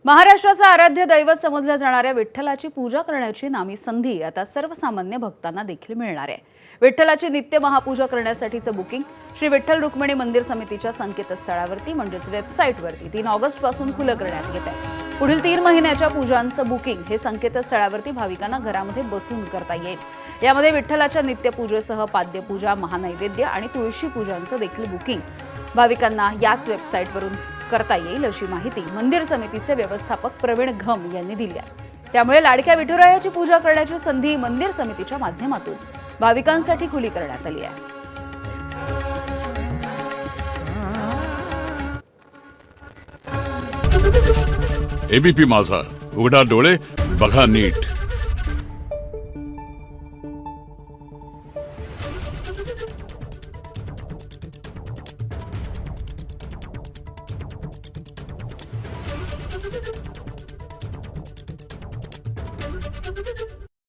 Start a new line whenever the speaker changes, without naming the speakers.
महाराष्ट्राचा आराध्य दैवत समजल्या जाणाऱ्या विठ्ठलाची पूजा करण्याची नामी संधी आता सर्वसामान्य भक्तांना देखील मिळणार आहे। विठ्ठलाची नित्य महापूजा करण्यासाठीचं बुकिंग श्री विठ्ठल रुक्मिणी मंदिर समितीच्या संकेतस्थळावरती म्हणजेच वेबसाईटवरती 3 ऑगस्ट पासून खुलं करण्यात येत आहे। पुढील 3 महिन्याच्या पूजांचं बुकिंग हे संकेतस्थळावरती भाविकांना घरामध्ये बसून करता येईल। यामध्ये विठ्ठलाच्या नित्यपूजेसह पाद्यपूजा, महानैवेद्य आणि तुळशी पूजांचं देखील बुकिंग भाविकांना याच वेबसाईटवरून करता येईल अशी माहिती मंदिर समितीचे व्यवस्थापक प्रवीण घम यांनी दिली आहे। त्यामुळे लाडक्या विठुरायाची पूजा करण्याची संधी मंदिर समितीच्या माध्यमातून भाविकांसाठी खुली करण्यात आली आहे।
एबीपी माझा, उघडा डोळे बघा नीट।
Thank you.